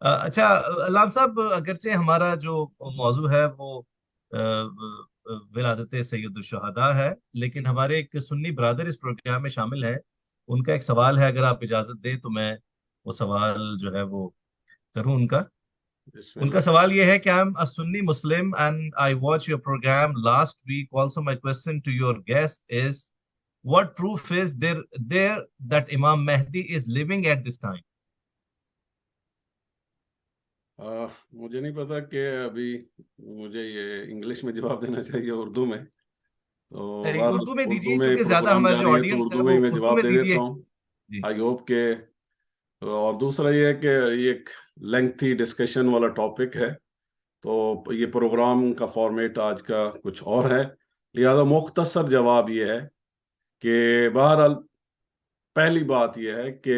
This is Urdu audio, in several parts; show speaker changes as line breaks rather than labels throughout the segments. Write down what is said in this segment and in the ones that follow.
اچھا علام صاحب، اگرچہ ہمارا جو موضوع ہے وہ ولادت سید الشہداء ہے، لیکن ہمارے ایک سنی برادر اس پروگرام میں شامل ہے. ان کا ایک سوال ہے، اگر آپ اجازت دیں تو میں وہ سوال جو ہے وہ کروں ان کا.
بسم
ان کا
اللہ.
سوال یہ ہے کہ I'm a Sunni Muslim and I watch your program last week. Also, my question to your guest is, what proof is there that Imam Mahdi is living at this time?
مجھے نہیں پتا کہ ابھی مجھے یہ انگلش میں جواب دینا چاہیے اردو میں. تو بہرحال
اردو میں
اردو
دیجیے،
میں
چونکہ زیادہ
پروگرام
ہمارے جو
جاری ہے تو
آڈینس ہے
اردو میں
وہ
ہی میں
اردو
جواب
میں
دے
دیجیے.
دیتا ہوں.
جی.
آئی ہوپ کہ اور دوسرا یہ ہے کہ یہ ایک لینتھی ڈسکشن والا ٹاپک ہے، تو یہ پروگرام کا فارمیٹ آج کا کچھ اور ہے، لہذا مختصر جواب یہ ہے کہ بہرحال پہلی بات یہ ہے کہ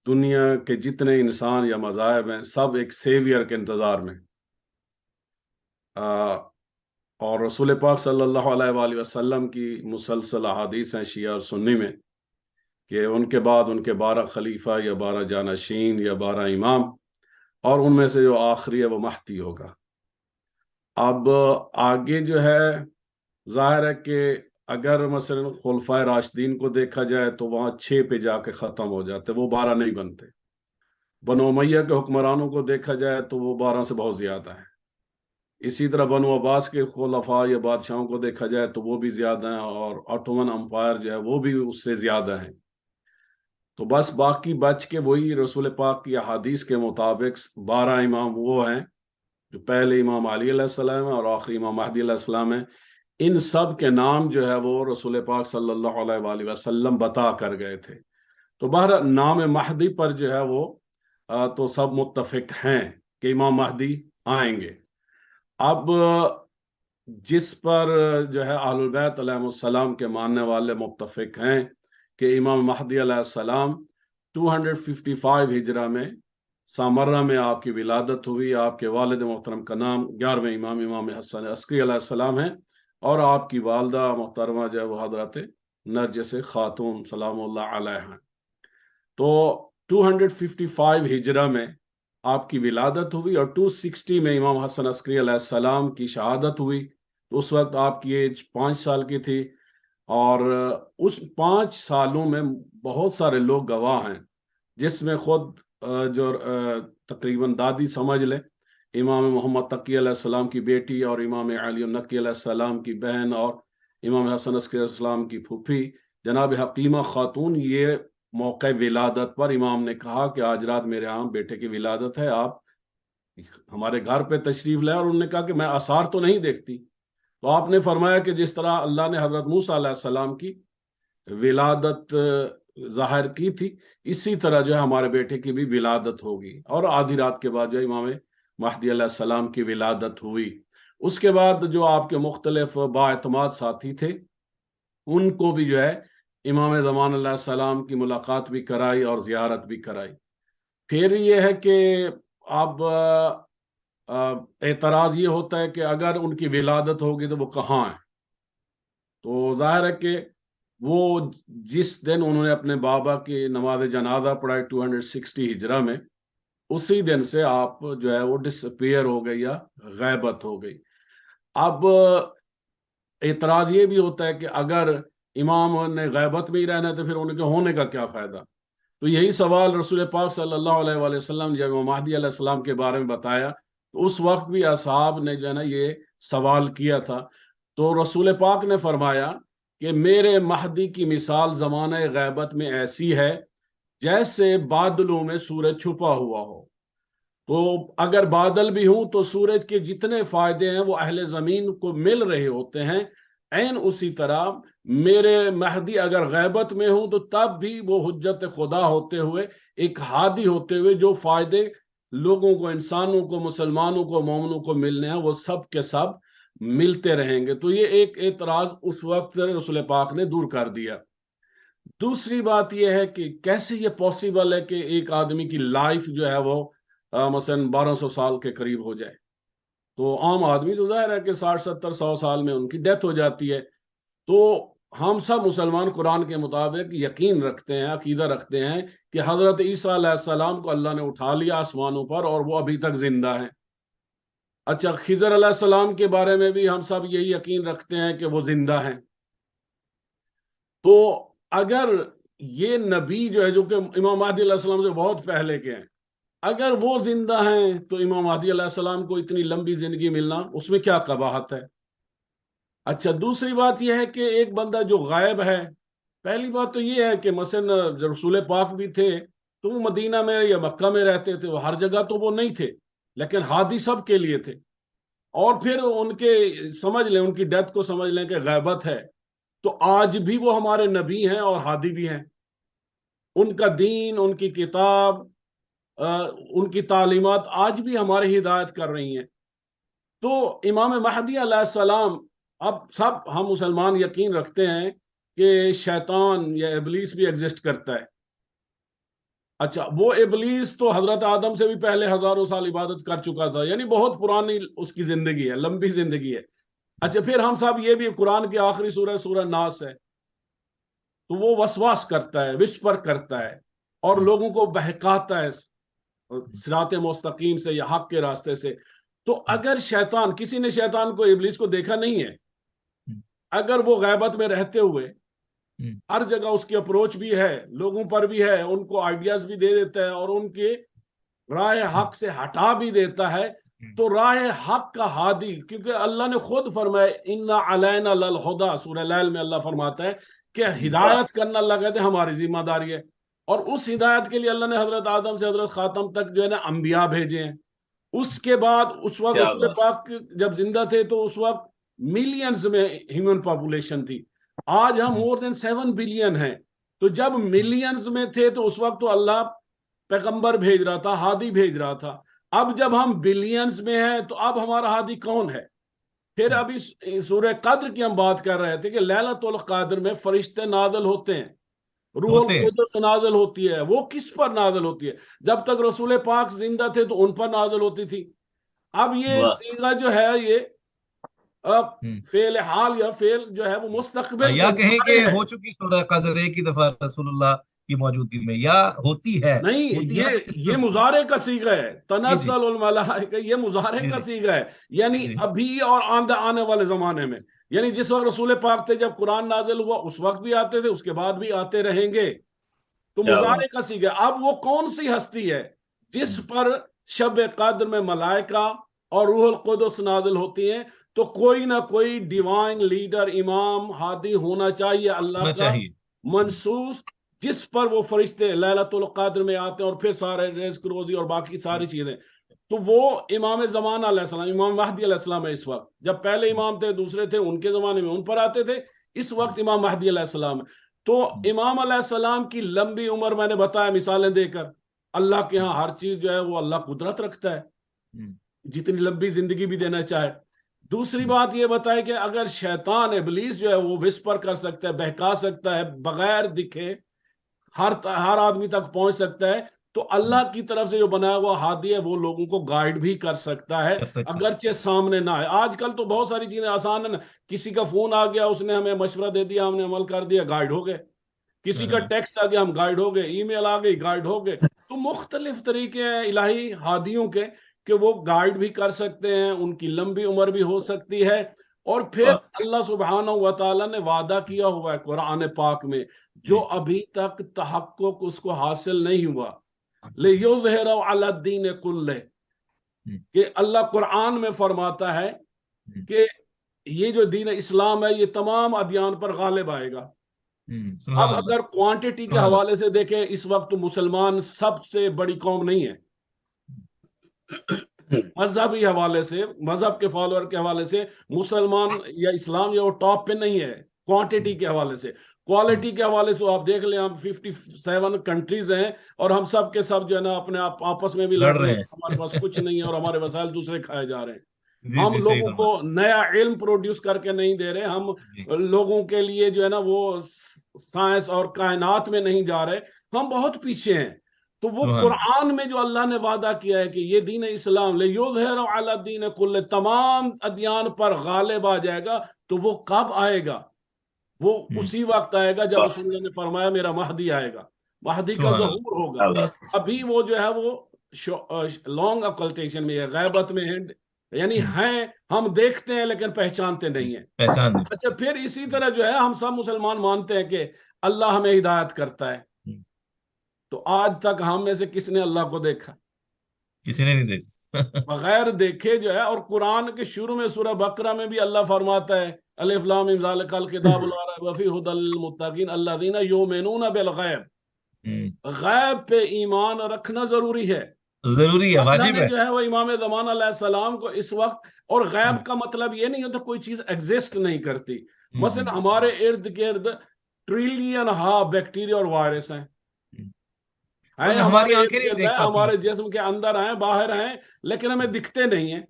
دنیا کے جتنے انسان یا مذاہب ہیں سب ایک سیویئر کے انتظار میں، اور رسول پاک صلی اللہ علیہ وآلہ وسلم کی مسلسل احادیث ہیں شیعہ اور سنی میں کہ ان کے بعد ان کے 12 خلیفہ یا 12 جانشین یا 12 امام، اور ان میں سے جو آخری ہے وہ مہدی ہوگا. اب آگے جو ہے ظاہر ہے کہ اگر مثلا خلفائے راشدین کو دیکھا جائے تو وہاں 6 پہ جا کے ختم ہو جاتے، وہ 12 نہیں بنتے. بنو امیہ کے حکمرانوں کو دیکھا جائے تو وہ 12 سے بہت زیادہ ہیں. اسی طرح بنو عباس کے خلفاء یا بادشاہوں کو دیکھا جائے تو وہ بھی زیادہ ہیں، اور آٹومن امپائر جو ہے وہ بھی اس سے زیادہ ہیں. تو بس باقی بچ کے وہی رسول پاک کی احادیث کے مطابق 12 امام وہ ہیں جو پہلے امام علی علیہ السلام ہیں اور آخری امام مہدی علیہ السلام ہیں. ان سب کے نام جو ہے وہ رسول پاک صلی اللہ علیہ وآلہ وسلم بتا کر گئے تھے. تو بہر نام مہدی پر جو ہے وہ تو سب متفق ہیں کہ امام مہدی آئیں گے. اب جس پر جو ہے اہل البیت علیہ السلام کے ماننے والے متفق ہیں کہ امام مہدی علیہ السلام 255 ہجرہ میں سامرہ میں آپ کی ولادت ہوئی. آپ کے والد محترم کا نام 11ویں امام امام حسن عسکری علیہ السلام ہے، اور آپ کی والدہ محترمہ جو ہے وہ حضرت نرجس خاتون سلام اللہ علیہ ہیں. تو 255 ہجرہ میں آپ کی ولادت ہوئی، اور 260 میں امام حسن عسکری علیہ السلام کی شہادت ہوئی. اس وقت آپ کی ایج 5 سال کی تھی، اور اس 5 سالوں میں بہت سارے لوگ گواہ ہیں، جس میں خود جو تقریباً دادی سمجھ لیں، امام محمد تقی علیہ السلام کی بیٹی اور امام علی النقی علیہ السلام کی بہن اور امام حسن عسکری علیہ السلام کی پھوپھی جناب حکیمہ خاتون، یہ موقع ولادت پر امام نے کہا کہ آج رات میرے ہاں بیٹے کی ولادت ہے، آپ ہمارے گھر پہ تشریف لائیں. اور انہوں نے کہا کہ میں آثار تو نہیں دیکھتی. تو آپ نے فرمایا کہ جس طرح اللہ نے حضرت موسیٰ علیہ السلام کی ولادت ظاہر کی تھی، اسی طرح جو ہے ہمارے بیٹے کی بھی ولادت ہوگی. اور آدھی رات کے بعد جو ہے امام مہدی علیہ السلام کی ولادت ہوئی. اس کے بعد جو آپ کے مختلف بااعتماد ساتھی تھے ان کو بھی جو ہے امام زمان علیہ السلام کی ملاقات بھی کرائی اور زیارت بھی کرائی. پھر یہ ہے کہ اب اعتراض یہ ہوتا ہے کہ اگر ان کی ولادت ہوگی تو وہ کہاں ہے؟ تو ظاہر ہے کہ وہ جس دن انہوں نے اپنے بابا کی نماز جنازہ پڑھائی 260 ہجرہ میں، اسی دن سے آپ جو ہے وہ ڈس اپیئر ہو گئی یا غیبت ہو گئی. اب اعتراض یہ بھی ہوتا ہے کہ اگر امام نے غیبت میں ہی رہنا ہے تو پھر ان کے ہونے کا کیا فائدہ؟ تو یہی سوال رسول پاک صلی اللہ علیہ وآلہ وسلم نے جب امام مہدی علیہ السلام کے بارے میں بتایا تو اس وقت بھی اصحاب نے جو ہے نا یہ سوال کیا تھا. تو رسول پاک نے فرمایا کہ میرے مہدی کی مثال زمانہ غیبت میں ایسی ہے جیسے بادلوں میں سورج چھپا ہوا ہو. تو اگر بادل بھی ہوں تو سورج کے جتنے فائدے ہیں وہ اہل زمین کو مل رہے ہوتے ہیں. عین اسی طرح میرے مہدی اگر غیبت میں ہوں تو تب بھی وہ حجت خدا ہوتے ہوئے، ایک ہادی ہوتے ہوئے، جو فائدے لوگوں کو، انسانوں کو، مسلمانوں کو، مومنوں کو ملنے ہیں وہ سب کے سب ملتے رہیں گے. تو یہ ایک اعتراض اس وقت رسول پاک نے دور کر دیا. دوسری بات یہ ہے کہ کیسے یہ پاسبل ہے کہ ایک آدمی کی لائف جو ہے وہ مثلا 1200 سال کے قریب ہو جائے. تو عام آدمی تو ظاہر ہے کہ 60 70 100 سال میں ان کی ڈیتھ ہو جاتی ہے. تو ہم سب مسلمان قرآن کے مطابق یقین رکھتے ہیں، عقیدہ رکھتے ہیں کہ حضرت عیسیٰ علیہ السلام کو اللہ نے اٹھا لیا آسمانوں پر اور وہ ابھی تک زندہ ہیں۔ اچھا، خضر علیہ السلام کے بارے میں بھی ہم سب یہی یقین رکھتے ہیں کہ وہ زندہ ہیں۔ تو اگر یہ نبی جو ہے، جو کہ امام مہدی علیہ السلام سے بہت پہلے کے ہیں، اگر وہ زندہ ہیں تو امام مہدی علیہ السلام کو اتنی لمبی زندگی ملنا، اس میں کیا قباحت ہے؟ اچھا، دوسری بات یہ ہے کہ ایک بندہ جو غائب ہے، پہلی بات تو یہ ہے کہ مثلا جب رسول پاک بھی تھے تو وہ مدینہ میں یا مکہ میں رہتے تھے، وہ ہر جگہ تو وہ نہیں تھے، لیکن ہادی سب کے لیے تھے۔ اور پھر ان کے سمجھ لیں، ان کی ڈیتھ کو سمجھ لیں کہ غیبت ہے، تو آج بھی وہ ہمارے نبی ہیں اور ہادی بھی ہیں۔ ان کا دین، ان کی کتاب، ان کی تعلیمات آج بھی ہماری ہدایت کر رہی ہیں۔ تو امام مہدی علیہ السلام، اب سب ہم مسلمان یقین رکھتے ہیں کہ شیطان یا ابلیس بھی ایگزسٹ کرتا ہے۔ اچھا، وہ ابلیس تو حضرت آدم سے بھی پہلے ہزاروں سال عبادت کر چکا تھا، یعنی بہت پرانی اس کی زندگی ہے، لمبی زندگی ہے۔ اچھا، پھر ہم سب یہ بھی، قرآن کی آخری سورہ سورہ ناس ہے، تو وہ وسواس کرتا ہے، وسپر کرتا ہے اور لوگوں کو بہکاتا ہے صراط مستقیم سے یا حق کے راستے سے۔ تو اگر شیطان، کسی نے شیطان کو، ابلیس کو دیکھا نہیں ہے، اگر وہ غیبت میں رہتے ہوئے ہر جگہ اس کی اپروچ بھی ہے، لوگوں پر بھی ہے، ان کو آئیڈیاز بھی دے دیتا ہے اور ان کے راہ حق سے ہٹا بھی دیتا ہے، تو راہ حق کا ہادی، کیونکہ اللہ نے خود فرمایا اِنَّ عَلَيْنَا لَلْهُدَىٰ، سورہ لیل میں اللہ فرماتا ہے کہ ہدایت کرنا، اللہ کہتے ہیں ہماری ذمہ داری ہے۔ اور اس ہدایت کے لیے اللہ نے حضرت آدم سے حضرت خاتم تک جو ہے نا انبیاء بھیجے ہیں۔ اس کے بعد اس وقت رسول پاک جب زندہ تھے تو اس وقت ملینز میں ہیومن پاپولیشن تھی، آج ہم مور دین 7 بلین ہیں۔ تو جب ملینز میں تھے تو اس وقت تو اللہ پیغمبر بھیج رہا تھا، ہادی بھیج رہا تھا۔ اب جب ہم بلینز میں ہیں تو اب ہمارا ہادی کون ہے؟ پھر ابھی سورہ قدر کی ہم بات کر رہے تھے کہ لیلۃ القدر میں فرشتے نازل ہوتے ہیں، روح القدس نازل ہوتی ہے۔ وہ کس پر نازل ہوتی ہے؟ جب تک رسول پاک زندہ تھے تو ان پر نازل ہوتی تھی۔ اب یہ صیغہ جو ہے، یہ فعل حال یا فعل جو ہے وہ مستقبل
یا
کے
کہیں کہ
ہے۔
ہو چکی سورہ قدر ایک ہی دفعہ رسول اللہ کی موجودگی میں، یا ہوتی ہے؟
نہیں،
ہوتی ہے تو اس
یہ
پر
مضارع کا صیغہ ہے،
جی جی
تنزل الملائکہ، یہ مضارع
جی
کا
جی
صیغہ ہے، یعنی
جی
ابھی اور آنے والے زمانے میں، یعنی جس وقت رسول پاک تھے، جب قرآن نازل ہوا اس وقت بھی آتے تھے، اس کے بعد بھی آتے رہیں گے۔ تو مضارع کا صیغہ۔ اب وہ کون سی ہستی ہے جس پر شب قدر میں ملائکہ اور روح القدس نازل ہوتی ہیں؟ تو کوئی نہ کوئی ڈیوائن لیڈر، امام، ہادی ہونا چاہیے اللہ
ہونا
کا
چاہیے۔
منصوص، جس پر وہ فرشتے لیلۃ القدر میں آتے ہیں اور پھر سارے رزق روزی اور باقی ساری چیزیں۔ تو وہ امام زمان علیہ السلام، امام مہدی علیہ السلام ہے اس وقت۔ جب پہلے امام تھے، دوسرے تھے، ان کے زمانے میں ان پر آتے تھے، اس وقت امام مہدی علیہ السلام ہے۔ تو امام علیہ السلام کی لمبی عمر، میں نے بتایا مثالیں دے کر، اللہ کے ہاں ہر چیز جو ہے وہ اللہ قدرت رکھتا ہے، جتنی لمبی زندگی بھی دینا چاہے۔ دوسری بات یہ بتائے کہ اگر شیطان، ابلیس جو ہے وہ وسپر کر سکتا ہے، بہکا سکتا ہے، بغیر دکھے ہر آدمی تک پہنچ سکتا ہے، تو اللہ کی طرف سے جو بنایا ہوا ہادی ہے وہ لوگوں کو گائیڈ بھی کر سکتا ہے،
کر سکتا ہے۔
اگرچہ سامنے نہ ہے۔ آج کل تو بہت ساری چیزیں آسان ہیں، کسی کا فون آ گیا، اس نے ہمیں مشورہ دے دیا، ہم نے عمل کر دیا، گائیڈ ہو گئے۔ کسی کا ٹیکسٹ آ گیا، ہم گائیڈ ہو گئے، ای میل آ گئی، گائیڈ ہو گئے۔ تو مختلف طریقے ہیں الہی ہادیوں کے کہ وہ گائیڈ بھی کر سکتے ہیں، ان کی لمبی عمر بھی ہو سکتی ہے۔ اور پھر اللہ سبحانہ و تعالیٰ نے وعدہ کیا ہوا ہے قرآن پاک میں، جو ابھی تک تحقق اس کو حاصل نہیں ہوا، لِيُظْهِرَهُ عَلَى الدِّينِ كُلِّهِ، کہ اللہ قرآن میں فرماتا ہے کہ یہ جو دین اسلام ہے یہ تمام ادیان پر غالب آئے گا۔
سبحان
اب
اللہ،
اگر کوانٹٹی کے
سبحان اللہ۔
حوالے سے دیکھیں، اس وقت مسلمان سب سے بڑی قوم نہیں ہے، مذہبی حوالے سے، مذہب کے فالوور کے حوالے سے مسلمان یا اسلام یا وہ ٹاپ پہ نہیں ہے کوانٹٹی کے حوالے سے۔ کوالٹی کے حوالے سے آپ دیکھ لیں، ہم 57 کنٹریز ہیں اور ہم سب کے سب جو ہے نا اپنے آپس میں بھی لڑ
لڑ
رہے
رہے
ہیں، ہمارے پاس کچھ نہیں ہے اور ہمارے وسائل دوسرے کھائے جا رہے ہیں۔
جی
ہم
جی، صحیح
لوگوں
فرما
کو نیا علم پروڈیوس کر کے نہیں دے رہے، ہم
جی
لوگوں کے لیے جو ہے نا وہ سائنس اور کائنات میں نہیں جا رہے، ہم بہت پیچھے ہیں۔ تو وہ
سبحان اللہ۔
قرآن میں جو اللہ نے وعدہ کیا ہے کہ یہ دین اسلام لِيُظْهِرَهُ عَلَى الدِّينِ كُلِّهِ، تمام ادیان پر غالب آ جائے گا، تو وہ کب آئے گا؟ وہ اسی وقت آئے گا جب رسول اللہ نے فرمایا میرا مہدی آئے گا، مہدی کا
سبحان اللہ.
ظہور ہوگا. ابھی وہ جو ہے وہ لانگ اکلٹیشن میں ہے، غیبت میں ہے، یعنی ہیں ہم دیکھتے ہیں لیکن پہچانتے نہیں ہیں.
پہچان نہیں.
اچھا پھر اسی طرح جو ہے ہم سب مسلمان مانتے ہیں کہ اللہ ہمیں ہدایت کرتا ہے، تو آج تک ہم میں سے کس نے اللہ کو دیکھا؟
کسی نے نہیں دیکھا.
بغیر دیکھے جو ہے. اور قرآن کے شروع میں سورہ بقرہ میں بھی اللہ فرماتا ہے الف لام میم ذالک الکتاب لا ریب فیہ ھدی للمتقین الذین یؤمنون بالغیب. غیب پہ ایمان رکھنا ضروری ہے،
ضروری ہے،
اللہ
واجب
نے
ہے.
جو ہے وہ امام زمان علیہ السلام کو اس وقت. اور غیب کا مطلب یہ نہیں ہوتا کوئی چیز ایگزسٹ نہیں کرتی. مثلا ہمارے ارد گرد ٹریلین بیکٹیریا اور وائرس ہیں،
ہماری
ہمارے
آنکھیں نہیں
ارد گرد
دیکھ
ہیں،
پاتی
ہمارے
اس کو.
جسم کے اندر ہیں، باہر ہیں، لیکن ہمیں دکھتے نہیں ہیں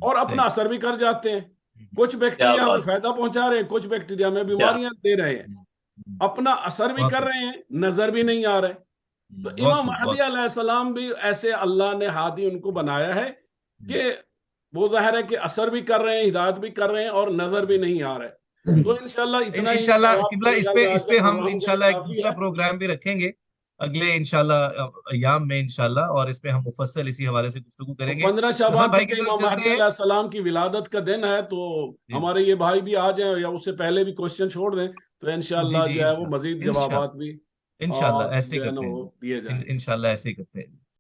اور اپنا اثر بھی کر جاتے ہیں. کچھ بیکٹیریا ہمیں فائدہ پہنچا رہے ہیں، کچھ بیکٹیریا ہمیں بیماریاں دے رہے ہیں، اپنا اثر بھی کر رہے ہیں، نظر بھی نہیں آ رہے. تو امام مہدی علیہ السلام بھی ایسے اللہ نے ہادی ان کو بنایا ہے کہ وہ ظاہر ہے کہ اثر بھی کر رہے ہیں، ہدایت بھی کر رہے ہیں اور نظر بھی نہیں آ رہے. تو انشاءاللہ اتنا ہی
انشاءاللہ
جواب
قبلہ
ملے گا
اس پہ ہم
پروگرام کے لیے
انشاءاللہ ایک
کافی
دوسرا
ہے.
پروگرام بھی رکھیں گے اگلے انشاءاللہ ایام میں انشاءاللہ، اور اس پہ ہم مفصل اسی حوالے سے گفتگو
تو
کریں گے.
15
حسن
شعبان
بھائی کی
چونکہ
طرف
امام
چلتے
مہدی
ہیں.
علیہ السلام کی ولادت کا دن ہے، تو
جی
ہمارے یہ بھائی بھی آ جائیں یا اس سے پہلے بھی کوشچن چھوڑ دیں تو
جی
انشاءاللہ
جی
جو ہے وہ
انشاءاللہ
مزید
انشاءاللہ
جوابات بھی
انشاءاللہ ایسے ہی
جو ہے نا
کرتے
وہ
ہیں.
دیے جائیں گے.
انشاءاللہ ایسے ہی کرتے ہیں.